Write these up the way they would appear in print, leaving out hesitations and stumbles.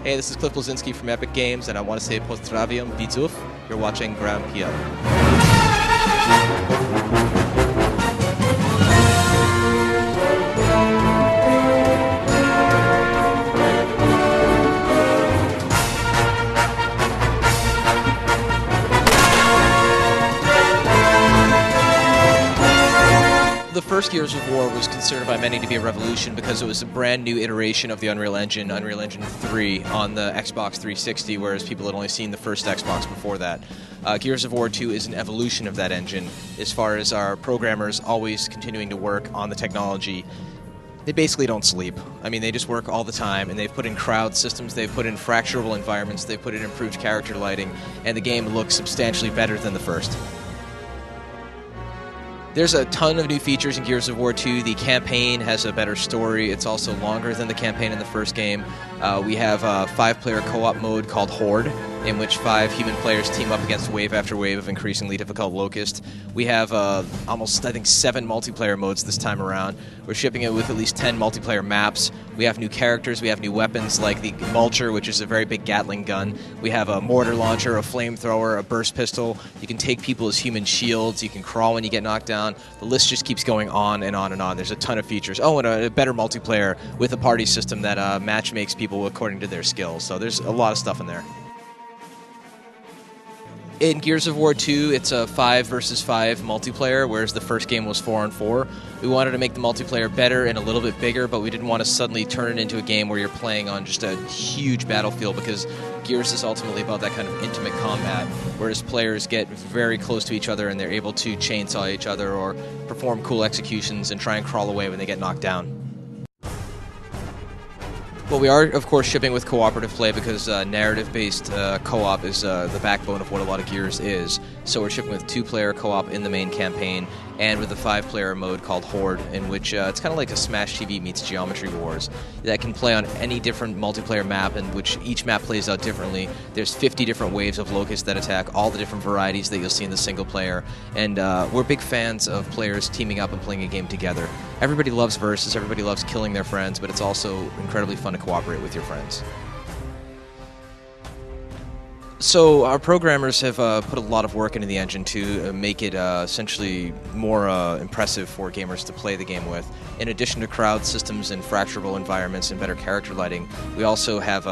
Hey, this is Bleszinski from Epic Games, and I want to say pozdrawiam widzów. You're watching Gram.pl. The first Gears of War was considered by many to be a revolution because it was a brand new iteration of the Unreal Engine 3, on the Xbox 360, whereas people had only seen the first Xbox before that. Gears of War 2 is an evolution of that engine as far as our programmers always continuing to work on the technology. They basically don't sleep. I mean, they just work all the time, and they've put in crowd systems, they've put in fracturable environments, they've put in improved character lighting, and the game looks substantially better than the first. There's a ton of new features in Gears of War 2. The campaign has a better story. It's also longer than the campaign in the first game. We have a 5-player co-op mode called Horde, in which 5 human players team up against wave after wave of increasingly difficult Locust. We have almost, I think, 7 multiplayer modes this time around. We're shipping it with at least 10 multiplayer maps. We have new characters, we have new weapons like the Vulture, which is a very big Gatling gun. We have a mortar launcher, a flamethrower, a burst pistol. You can take people as human shields, you can crawl when you get knocked down. The list just keeps going on and on and on. There's a ton of features. Oh, and a better multiplayer with a party system that match makes people according to their skills. So there's a lot of stuff in there. In Gears of War 2, it's a 5 versus 5 multiplayer, whereas the first game was 4 on 4. We wanted to make the multiplayer better and a little bit bigger, but we didn't want to suddenly turn it into a game where you're playing on just a huge battlefield, because Gears is ultimately about that kind of intimate combat, whereas players get very close to each other and they're able to chainsaw each other or perform cool executions and try and crawl away when they get knocked down. Well, we are, of course, shipping with cooperative play because narrative-based co-op is the backbone of what a lot of Gears is. So we're shipping with 2-player co-op in the main campaign and with a 5-player mode called Horde, in which it's kind of like a Smash TV meets Geometry Wars. That can play on any different multiplayer map, in which each map plays out differently. There's 50 different waves of Locusts that attack, all the different varieties that you'll see in the single player, and we're big fans of players teaming up and playing a game together. Everybody loves versus, everybody loves killing their friends, but it's also incredibly fun to cooperate with your friends. So our programmers have put a lot of work into the engine to make it essentially more impressive for gamers to play the game with. In addition to crowd systems and fracturable environments and better character lighting, we also have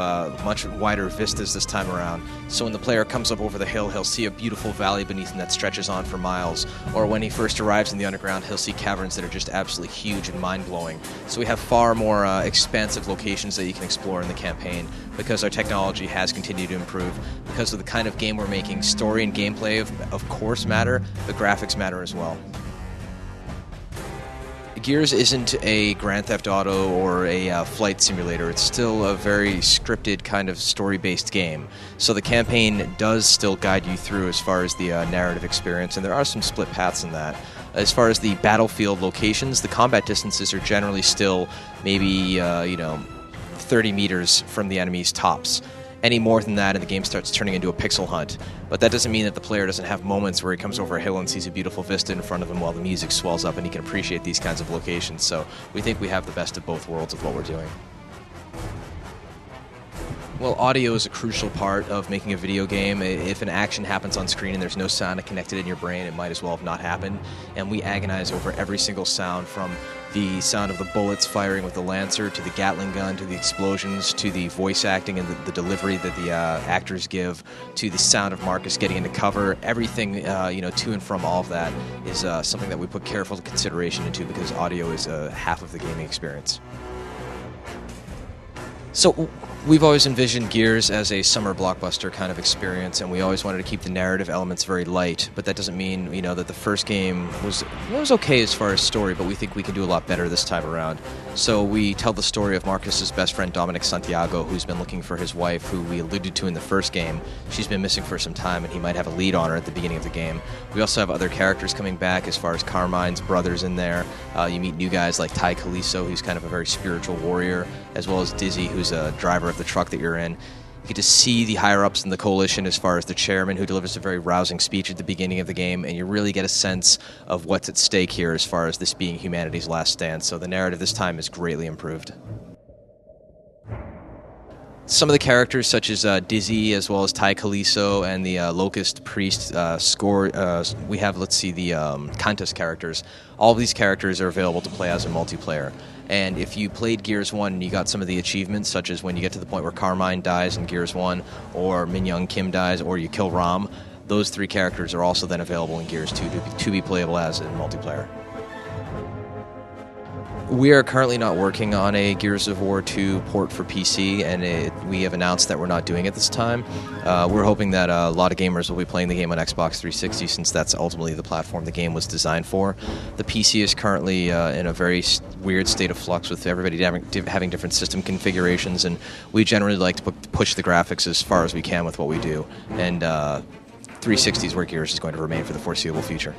much wider vistas this time around. So when the player comes up over the hill, he'll see a beautiful valley beneath him that stretches on for miles. Or when he first arrives in the underground, he'll see caverns that are just absolutely huge and mind-blowing. So we have far more expansive locations that you can explore in the campaign, because our technology has continued to improve. Because of the kind of game we're making, story and gameplay of course matter, but graphics matter as well. Gears isn't a Grand Theft Auto or a flight simulator. It's still a very scripted kind of story-based game. So the campaign does still guide you through as far as the narrative experience, and there are some split paths in that. As far as the battlefield locations, the combat distances are generally still maybe 30 meters from the enemy's tops. Any more than that and the game starts turning into a pixel hunt. But that doesn't mean that the player doesn't have moments where he comes over a hill and sees a beautiful vista in front of him while the music swells up and he can appreciate these kinds of locations. So we think we have the best of both worlds of what we're doing. Well, audio is a crucial part of making a video game. If an action happens on screen and there's no sound connected in your brain, it might as well have not happened. And we agonize over every single sound, from the sound of the bullets firing with the Lancer, to the Gatling gun, to the explosions, to the voice acting and the delivery that the actors give, to the sound of Marcus getting into cover. Everything, to and from all of that is something that we put careful consideration into, because audio is half of the gaming experience. So we've always envisioned Gears as a summer blockbuster kind of experience, and we always wanted to keep the narrative elements very light, but that doesn't mean, that the first game was okay as far as story, but we think we can do a lot better this time around. So we tell the story of Marcus's best friend Dominic Santiago, who's been looking for his wife, who we alluded to in the first game. She's been missing for some time, and he might have a lead on her at the beginning of the game. We also have other characters coming back, as far as Carmine's brothers in there. You meet new guys like Ty Caliso, who's kind of a very spiritual warrior, as well as Dizzy, who's a driver of the truck that you're in. You get to see the higher-ups in the coalition, as far as the chairman, who delivers a very rousing speech at the beginning of the game, and you really get a sense of what's at stake here as far as this being humanity's last stand. So the narrative this time is greatly improved. Some of the characters, such as Dizzy, as well as Ty Kaliso and the Locust Priest we have, let's see, the contest characters. All of these characters are available to play as a multiplayer. And if you played Gears 1 and you got some of the achievements, such as when you get to the point where Carmine dies in Gears 1, or Min Young Kim dies, or you kill Rom, those 3 characters are also then available in Gears 2 to be playable as in multiplayer. We are currently not working on a Gears of War 2 port for PC, and we have announced that we're not doing it this time. We're hoping that a lot of gamers will be playing the game on Xbox 360, since that's ultimately the platform the game was designed for. The PC is currently in a very weird state of flux, with everybody having different system configurations, and we generally like to push the graphics as far as we can with what we do. And 360 is where Gears is going to remain for the foreseeable future.